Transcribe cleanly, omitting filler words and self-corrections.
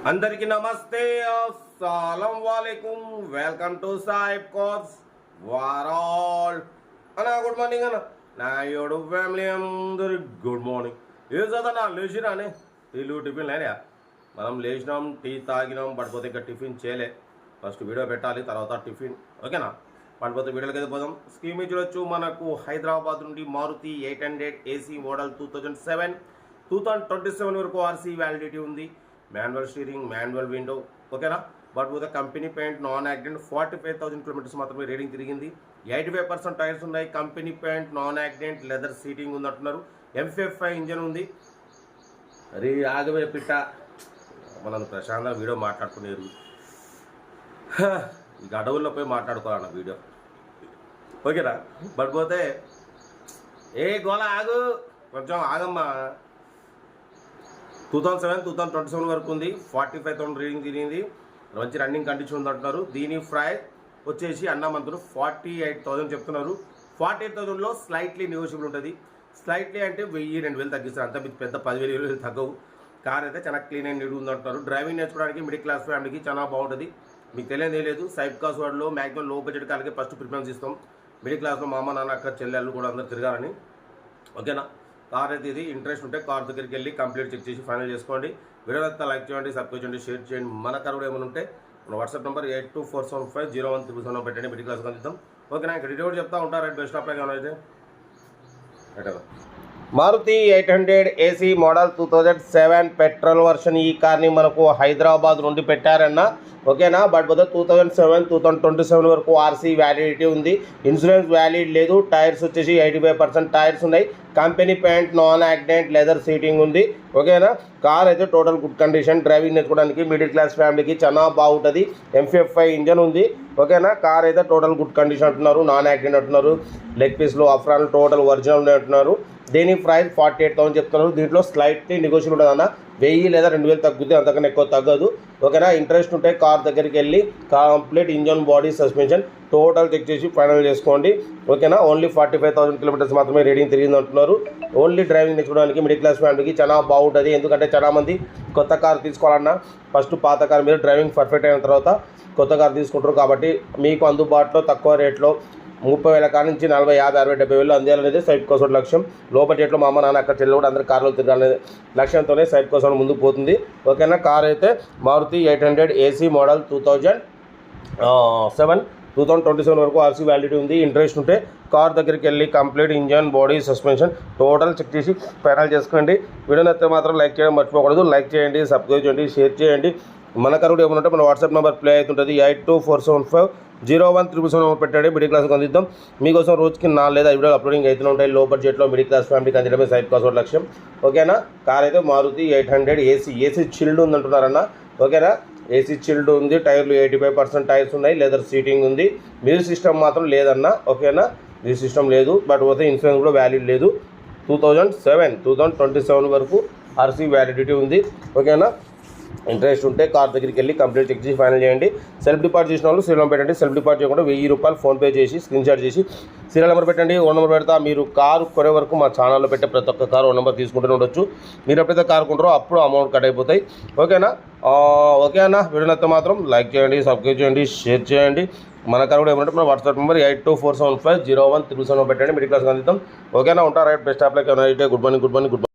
అందరికీ నమస్తే, అస్సలం వాలేకుం. వెల్కమ్ టు సాయిబ్ కోర్స్ వారాల్ అన్నా. గుడ్ మార్నింగ్ అన్న. నా యోడు ఫ్యామిలీ అందరి గుడ్ మార్నింగ్. ఏం చదవనా లేచిరానే టీలు టిఫిన్ లేనా? మనం లేచినాం, టీ తాగినాం, పడిపోతే ఇంకా టిఫిన్ చేయలే. ఫస్ట్ వీడియో పెట్టాలి, తర్వాత టిఫిన్. ఓకేనా? పడిపోతే వీడియోలకి అయితే పోదాం. స్కీమ్ చూడొచ్చు. మనకు హైదరాబాద్ నుండి మారుతి 800 ఏసీ మోడల్ 2027 వరకు ఆర్సీ వ్యాలిడిటీ ఉంది. Manual steering, manual window. ఓకేనా? But with company paint, non accident. 45,000 kilometres మాత్రమే రీడింగ్ తిరిగింది. 85% టైర్స్ ఉన్నాయి. Company paint, non accident, leather seating ఉంది అంటున్నారు. MFI ఇంజన్ ఉంది. అరే ఆగవే పిట్ట, మనం ప్రశాంతంగా వీడియో మాట్లాడుకునేరు. ఇక అడవుల్లో పోయి మాట్లాడుకోవాలన్న వీడియో. ఓకేనా? బట్ పోతే ఏ గోళ ఆగు, కొంచెం ఆగమ్మా. 2027 వరకు ఉంది. 45,000 రీడింగ్ తిరిగింది. మంచి రన్నింగ్ కండిషన్ ఉంది అంటున్నారు. దీని ప్రైస్ వచ్చేసి అన్నమంతులు 48,000 చెప్తున్నారు. 48,000లో స్లైట్లీ నెగోషియబుల్ ఉంటుంది. స్లైట్లీ అంటే 1,000-2,000 తగ్గిస్తారు. అంత మీకు పెద్ద 10,000-20,000 తగ్గవు. కార్ అయితే చాలా క్లీన్ అండ్ నీట్ ఉంది అంటున్నారు. డ్రైవింగ్ నేర్చుకోవడానికి మిడిల్ క్లాస్ ఫ్యామిలీకి చాలా బాగుంటుంది. మీకు తెలియదే లేదు, సైబ్ కాస్ వార్డులో మ్యాక్సిమం లో బడ్జెట్ కార్లకి ఫస్ట్ ప్రిఫరెన్స్ ఇస్తాం. మిడిల్ క్లాస్లో మా అమ్మ నాన్న అక్క చెల్లెళ్ళు కూడా అందరు తిరగాలని. ఓకేనా? కార్ అయితే ఇది ఇంట్రెస్ట్ ఉంటే కార్ దగ్గరికి వెళ్ళి కంప్లీట్ చెక్ చేసి ఫైనల్ చేసుకోండి. వీడియో అంతా లైక్ చేయండి, సబ్స్క్రైబ్ చేయండి, షేర్ చేయండి. మన కార్ కూడా ఏమైనా ఉంటే మన వాట్సాప్ నెంబర్ 8247501377 పెట్టండి. మిడిల్ క్లాస్ అందిద్దాం. ఓకేనా? ఇక్కడ డీటెయిల్ చెప్తా ఉంటారు. రైట్ బెస్ట్ ఆఫ్ ఏమైనా అయితే Maruti 800 AC model 2007 petrol version. ఈ కార్ని మనకు హైదరాబాద్ నుండి పెట్టారన్న. ఓకేనా? బట్ 2027 వరకు ఆర్సీ వ్యాలిడిటీ ఉంది. ఇన్సూరెన్స్ వ్యాలిడ్ లేదు. టైర్స్ వచ్చేసి 85% టైర్స్ ఉన్నాయి. Company paint, non accident, leather seating ఉంది. ఓకేనా? కార్ అయితే టోటల్ గుడ్ కండిషన్. డ్రైవింగ్ నేర్చుకోవడానికి మిడిల్ క్లాస్ ఫ్యామిలీకి చాలా బాగుంటుంది. MFI ఇంజన్ ఉంది. ఓకేనా? కార్ అయితే టోటల్ గుడ్ కండిషన్ అంటున్నారు. నాన్ యాక్సిడెంట్ అంటున్నారు. లెగ్ పీస్లో అఫ్రాన్ టోటల్ ఒరిజినల్ ఉన్నాయి అంటున్నారు. దీని ప్రైస్ 48,000 చెప్తున్నారు. దీంట్లో స్లైట్లీ నెగోషియబుల్ ఉంటుంది అన్న. 1000 లేదా 2,000 తగ్గుతుంది, అంతకన్నా ఎక్కువ తగ్గదు. ఓకేనా? ఇంట్రెస్ట్ ఉంటే కార్ దగ్గరికి వెళ్ళి complete engine, body, suspension total check చేసి ఫైనల్ చేసుకోండి. ఓకేనా? ఓన్లీ 45,000 కిలోమీటర్స్ మాత్రమే రీడింగ్ తిరిగింది అంటున్నారు. ఓన్లీ డ్రైవింగ్ నేర్చుకోవడానికి మిడిల్ క్లాస్ ఫ్యామిలీకి చాలా బాగుంటుంది. ఎందుకంటే చాలామంది కొత్త కార్ తీసుకోవాలన్నా ఫస్ట్ పాత కార్ మీద డ్రైవింగ్ పర్ఫెక్ట్ అయిన తర్వాత కొత్త కార్ తీసుకుంటారు. కాబట్టి మీకు అందుబాటులో తక్కువ రేట్లో 30,000 కాడ నుంచి 40, 50, 60, 70,000 అందేయాలనేది సైబ్ కోసోడ్ లక్ష్యం. లో బడ్జెట్లో మా అమ్మ నాన్న అక్కడ చెల్లెలు కూడా అందరు కార్లో తిరగాలనే లక్ష్యంతోనే సైబ్ కోసోడ్ ముందుకు పోతుంది. ఓకేనా? కార్ అయితే మారుతి 800 ఏసీ మోడల్ 2027 వరకు ఆర్సీ వ్యాలిడిటీ ఉంది. ఇంట్రెస్ట్ ఉంటే కార్ దగ్గరికి వెళ్ళి complete engine, body, suspension total check చేసి ఫైనల్ చేసుకోండి. వీడియో నచ్చితే మాత్రం లైక్ చేయడం మర్చిపోకూడదు. లైక్ చేయండి, సబ్స్క్రైబ్ చేయండి, షేర్ చేయండి. మన కారు ఏమన్నా మన వాట్సాప్ నెంబర్ ప్లే అవుతుంటుంది. 8247501377 పెట్టండి. మిడిల్ క్లాస్కి అందిద్దాం. మీకోసం రోజుకి 4 లేదా 5 వీడియోలు అప్లోడింగ్ అవుతూనే ఉంటాయి. లో బడ్జెట్లో మిడిల్ క్లాస్ ఫ్యామిలీకి అందించడమే సైబ్ కాస్వర్డ్ లక్ష్యం. ఓకేనా? కార్ అయితే మారుతి 800 ఏసీ చిల్డ్ ఉంది అంటున్నారన్న. ఓకేనా? ఏసీ చిల్డ్ ఉంది. టైర్లు 85% టైర్స్ ఉన్నాయి. లెదర్ సీటింగ్ ఉంది. మ్యూజిక్ సిస్టమ్ మాత్రం లేదన్న. ఓకేనా? మ్యూజిక్ సిస్టమ్ లేదు. బట్ పోతే ఇన్సూరెన్స్ కూడా వ్యాలిడ్ లేదు. 2027 వరకు ఆర్సీ వ్యాలిడిటీ ఉంది. ఓకేనా? ఇంట్రెస్ట్ ఉంటే కార్ దగ్గరికి వెళ్ళి కంప్లీట్ చెక్ చేసి ఫైనల్ చేయండి. సెల్ఫ్ డిపాజిట్ చేసిన వాళ్ళు సీరియల్ నెంబర్ పెట్టండి. సెల్ఫ్ డిపాజిట్ చేయకుండా 1,000 రూపాయలు ఫోన్పే చేసి స్క్రీన్ షాట్ చేసి సీరియల్ నెంబర్ పెట్టండి. ఓన్ నెంబర్ పెడతా. మీరు కారు కొనే వరకు మా ఛానల్లో పెట్టే ప్రతి ఒక్క కారు ఓన్ నెంబర్ తీసుకుంటూనే ఉండొచ్చు. మీరు ఎప్పుడైతే కారు కొంటారో అప్పుడు అమౌంట్ కట్ అయిపోతాయి. ఓకేనా? ఓకే అన్న. వీడియో నచ్చితే మాత్రం లైక్ చేయండి, సబ్స్క్రైబ్ చేయండి, షేర్ చేయండి. మన కారు కూడా ఏమంటే మన వాట్సాప్ నెంబర్ 8247501377 పెట్టండి. మిడిల్ క్లాస్ అందిద్దాం. ఓకేనా? ఉంటారు. Right best of luck. Good morning.